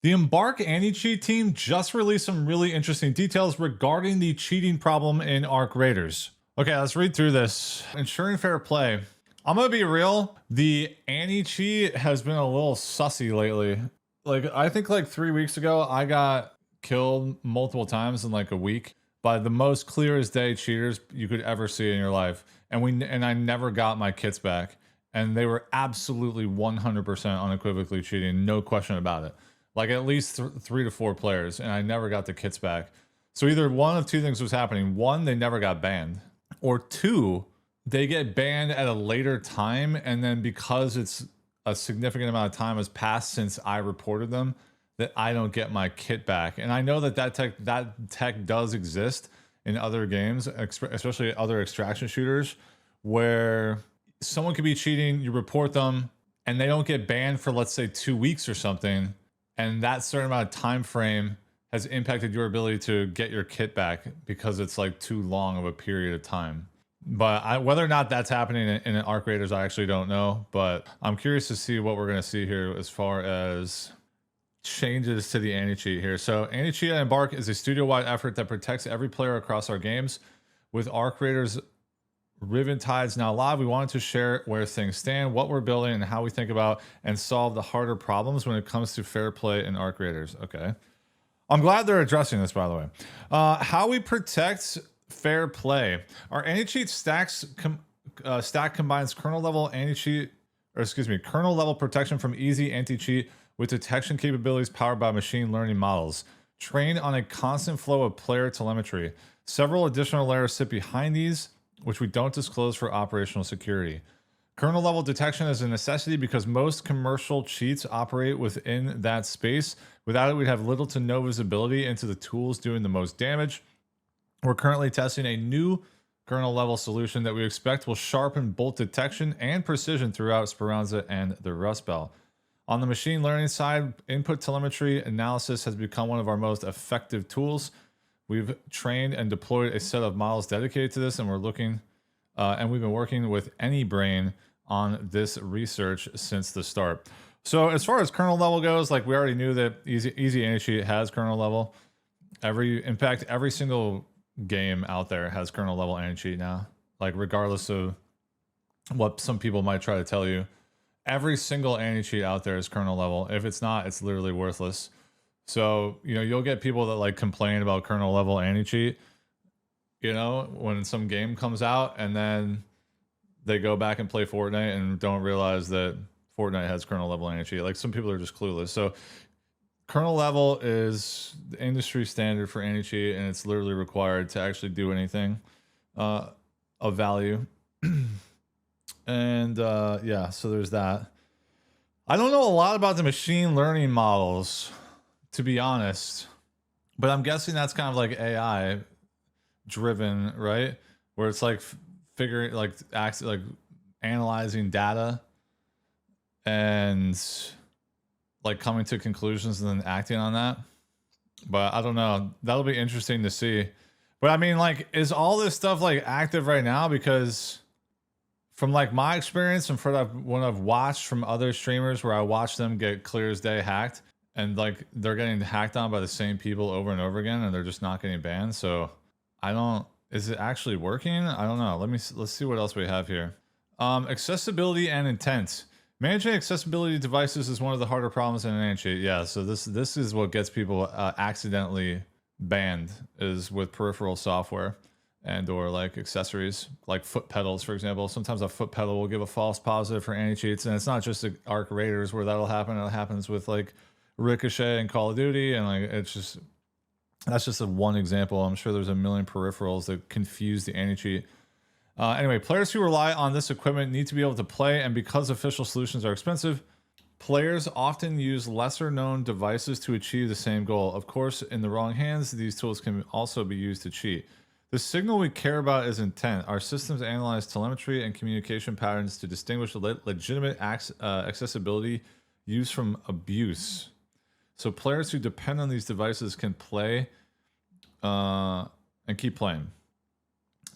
The Embark anti-cheat team just released some really interesting details regarding the cheating problem in Arc Raiders. Okay, let's read through this. Ensuring fair play. I'm gonna be real. The anti-cheat has been a little sussy lately. Like, I think like 3 weeks ago, I got killed multiple times in like a week by the most clear as day cheaters you could ever see in your life. And I never got my kits back. And they were absolutely 100% unequivocally cheating, no question about it. Like at least 3 to 4 players, and I never got the kits back. So either one of two things was happening. One, they never got banned. Or two, they get banned at a later time, and then because it's a significant amount of time has passed since I reported them, that I don't get my kit back. And I know that that tech does exist in other games, especially other extraction shooters, where someone could be cheating, you report them, and they don't get banned for, let's say, 2 weeks or something, and that certain amount of time frame has impacted your ability to get your kit back because it's like too long of a period of time. But whether or not that's happening in Arc Raiders, I actually don't know. But I'm curious to see what we're going to see here as far as changes to the anti-cheat here. So anti-cheat at Embark is a studio-wide effort that protects every player across our games. With Arc Raiders Riven Tides now live, we wanted to share where things stand, what we're building, and how we think about and solve the harder problems when it comes to fair play in Arc Raiders. Okay. I'm glad they're addressing this, by the way. How we protect fair play. Our anti-cheat stack combines kernel level anti-cheat, or excuse me, kernel level protection from easy anti-cheat with detection capabilities powered by machine learning models, trained on a constant flow of player telemetry. Several additional layers sit behind these, which we don't disclose for operational security. Kernel level detection is a necessity because most commercial cheats operate within that space. Without it, we'd have little to no visibility into the tools doing the most damage. We're currently testing a new kernel level solution that we expect will sharpen both detection and precision throughout Speranza and the Rust Belt. On the machine learning side, input telemetry analysis has become one of our most effective tools. We've trained and deployed a set of models dedicated to this, and we've been working with AnyBrain on this research since the start. So as far as kernel level goes, like we already knew that Easy Anti-Cheat has kernel level. In fact, every single game out there has kernel level anti-cheat now. Like regardless of what some people might try to tell you, every single anti-cheat out there is kernel level. If it's not, it's literally worthless. So, you know, you'll get people that like complain about kernel level anti-cheat, you know, when some game comes out and then they go back and play Fortnite and don't realize that Fortnite has kernel level anti-cheat. Like some people are just clueless. So kernel level is the industry standard for anti-cheat, and it's literally required to actually do anything of value. And yeah, so there's that. I don't know a lot about the machine learning models, to be honest, but I'm guessing that's kind of like AI driven, right? Where it's like figuring, like analyzing data and like coming to conclusions and then acting on that. But I don't know. That'll be interesting to see. But I mean, like, is all this stuff like active right now? Because from like my experience and from when I've watched from other streamers where I watch them get clear as day hacked, and like they're getting hacked on by the same people over and over again, and they're just not getting banned. So is it actually working? I don't know. Let's see what else we have here. Accessibility and intent. Managing accessibility devices is one of the harder problems in an anti-cheat. Yeah, so this is what gets people accidentally banned, is with peripheral software and or like accessories, like foot pedals, for example. Sometimes a foot pedal will give a false positive for anti-cheats, and it's not just the Arc Raiders where that'll happen. It happens with like Ricochet and Call of Duty, and like that's just one example. I'm sure there's a million peripherals that confuse the anti-cheat. Anyway, players who rely on this equipment need to be able to play, and because official solutions are expensive, players often use lesser known devices to achieve the same goal. Of course, in the wrong hands, these tools can also be used to cheat. The signal we care about is intent. Our systems analyze telemetry and communication patterns to distinguish legitimate accessibility use from abuse. So players who depend on these devices can play and keep playing.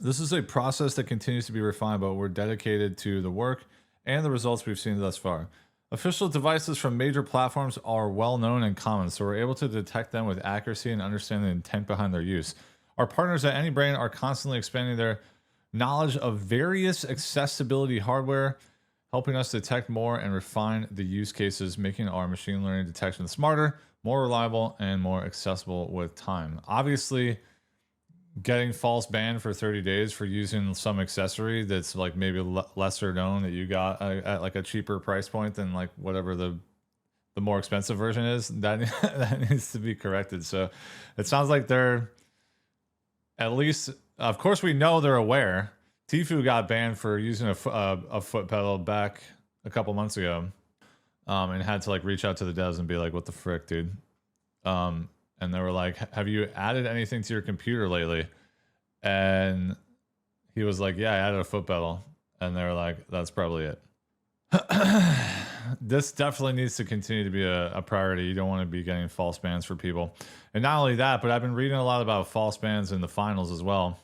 This is a process that continues to be refined, but we're dedicated to the work and the results we've seen thus far. Official devices from major platforms are well known and common, so we're able to detect them with accuracy and understand the intent behind their use. Our partners at AnyBrain are constantly expanding their knowledge of various accessibility hardware, helping us detect more and refine the use cases, making our machine learning detection smarter, more reliable, and more accessible with time. Obviously, getting false banned for 30 days for using some accessory that's like maybe lesser known that you got at like a cheaper price point than like whatever the more expensive version is, that that needs to be corrected. So it sounds like they're, at least, of course we know they're aware. Tfue got banned for using a foot pedal back a couple months ago, and had to like reach out to the devs and be like, what the frick, dude? And they were like, have you added anything to your computer lately? And he was like, yeah, I added a foot pedal. And they were like, that's probably it. This definitely needs to continue to be a priority. You don't want to be getting false bans for people. And not only that, but I've been reading a lot about false bans in the finals as well.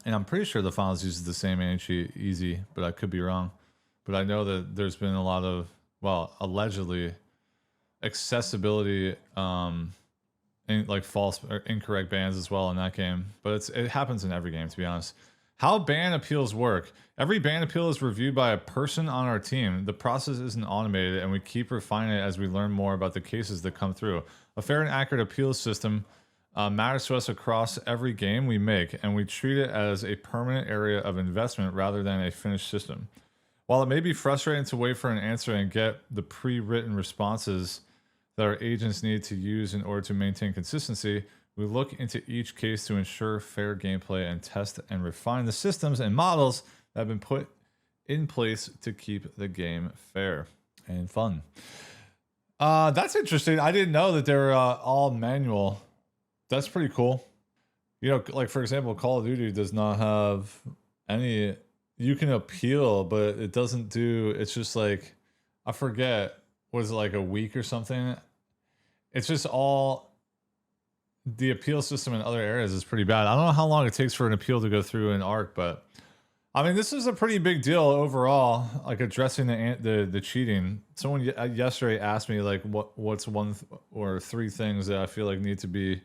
And I'm pretty sure the finals uses the same anti-cheat easy, but I could be wrong. But I know that there's been a lot of, well, allegedly accessibility like false or incorrect bans as well in that game, but it happens in every game, to be honest. How ban appeals work: every ban appeal is reviewed by a person on our team. The process isn't automated, and we keep refining it as we learn more about the cases that come through. A fair and accurate appeals system matters to us across every game we make, and we treat it as a permanent area of investment rather than a finished system. While it may be frustrating to wait for an answer and get the pre-written responses that our agents need to use in order to maintain consistency, we look into each case to ensure fair gameplay and test and refine the systems and models that have been put in place to keep the game fair and fun. That's interesting. I didn't know that they were all manual. That's pretty cool. You know, like for example, Call of Duty does not have any, you can appeal, but it doesn't do, it's just like, I forget, was it like a week or something? It's just all, the appeal system in other areas is pretty bad. I don't know how long it takes for an appeal to go through an ARC, but I mean, this is a pretty big deal overall, like addressing the cheating. Someone yesterday asked me like, what's one or three things that I feel like need to be,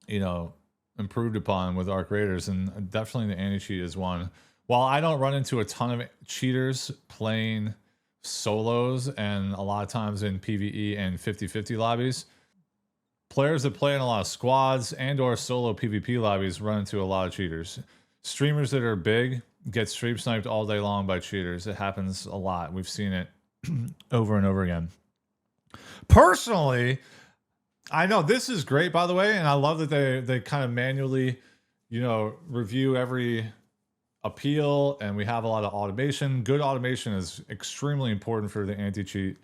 you know, improved upon with ARC Raiders, and definitely the anti-cheat is one. While I don't run into a ton of cheaters playing solos and a lot of times in PvE and 50-50 lobbies, players that play in a lot of squads and or solo PvP lobbies run into a lot of cheaters. Streamers that are big get stream sniped all day long by cheaters. It happens a lot. We've seen it over and over again. Personally, I know this is great, by the way, and I love that they kind of manually, you know, review every appeal, and we have a lot of automation. Good automation is extremely important for the anti-cheat,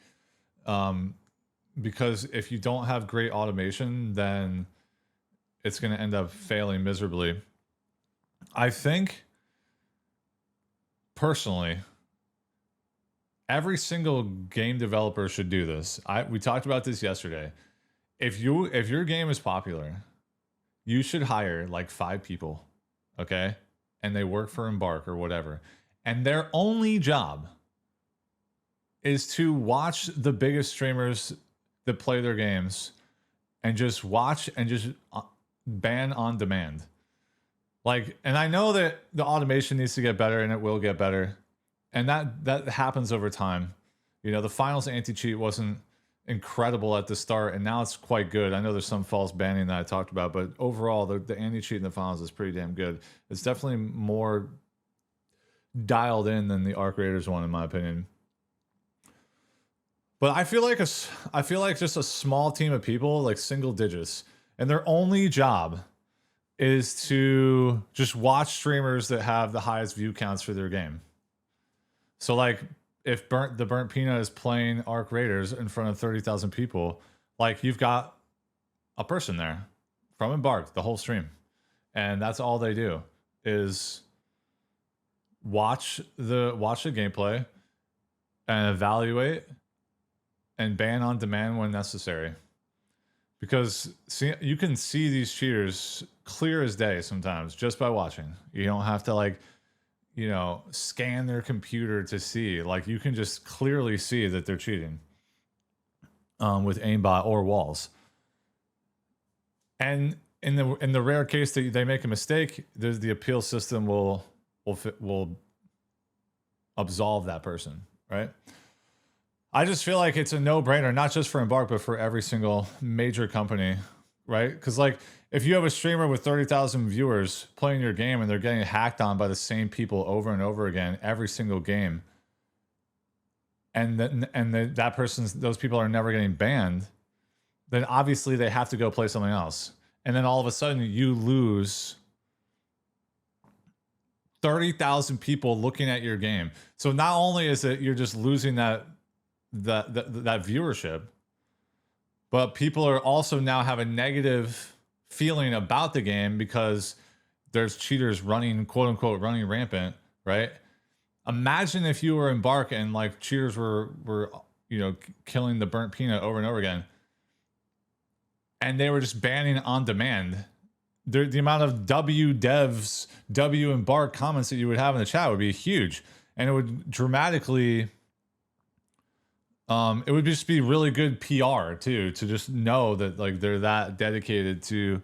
because if you don't have great automation, then it's going to end up failing miserably. I think personally, every single game developer should do this. We talked about this yesterday. If your game is popular, you should hire like 5 people, okay? And they work for Embark or whatever. And their only job is to watch the biggest streamers that play their games and just watch and just ban on demand. Like, and I know that the automation needs to get better, and it will get better. And that happens over time. You know, the finals anti-cheat wasn't incredible at the start, and now it's quite good. I know there's some false banning that I talked about, but overall, the anti-cheat in the finals is pretty damn good. It's definitely more dialed in than the ARC Raiders one, in my opinion. But I feel like just a small team of people, like single digits, and their only job is to just watch streamers that have the highest view counts for their game. So like, if the Burnt Peanut is playing ARC Raiders in front of 30,000 people, like you've got a person there from Embark the whole stream, and that's all they do is watch the gameplay and evaluate and ban on demand when necessary. Because you can see these cheaters clear as day sometimes just by watching. You don't have to like, you know, scan their computer to see. Like you can just clearly see that they're cheating with aimbot or walls. And in the rare case that they make a mistake, the appeal system will absolve that person, right? I just feel like it's a no-brainer, not just for Embark, but for every single major company, right? Because like if you have a streamer with 30,000 viewers playing your game and they're getting hacked on by the same people over and over again every single game, and those people are never getting banned, then obviously they have to go play something else. And then all of a sudden you lose 30,000 people looking at your game. So not only is it you're just losing that viewership, but people are also now have a negative feeling about the game because there's cheaters running, quote unquote, running rampant, right? Imagine if you were Embark and like cheaters were you know, killing the burnt peanut over and over again, and they were just banning on demand. The amount of W Embark comments that you would have in the chat would be huge, and it would dramatically it would just be really good PR too, to just know that like they're that dedicated to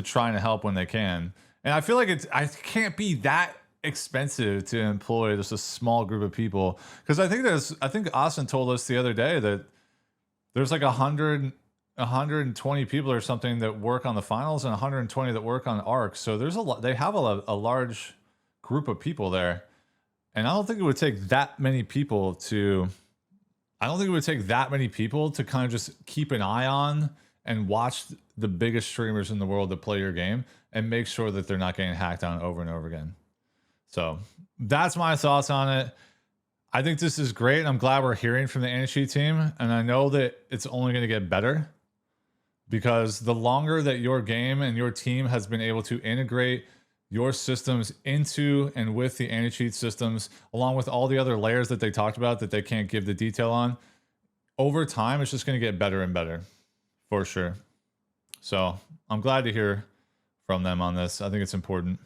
trying to help when they can. And I feel like I can't be that expensive to employ just a small group of people, because I think Austin told us the other day that there's like 120 people or something that work on the finals and 120 that work on ARC. So there's a lot. They have a large group of people there, and I don't think it would take that many people to. I don't think it would take that many people to kind of just keep an eye on and watch the biggest streamers in the world that play your game and make sure that they're not getting hacked on over and over again. So that's my thoughts on it. I think this is great. I'm glad we're hearing from the anti-cheat team, and I know that it's only going to get better, because the longer that your game and your team has been able to integrate your systems into and with the anti-cheat systems, along with all the other layers that they talked about that they can't give the detail on, over time, it's just going to get better and better, for sure. So I'm glad to hear from them on this. I think it's important.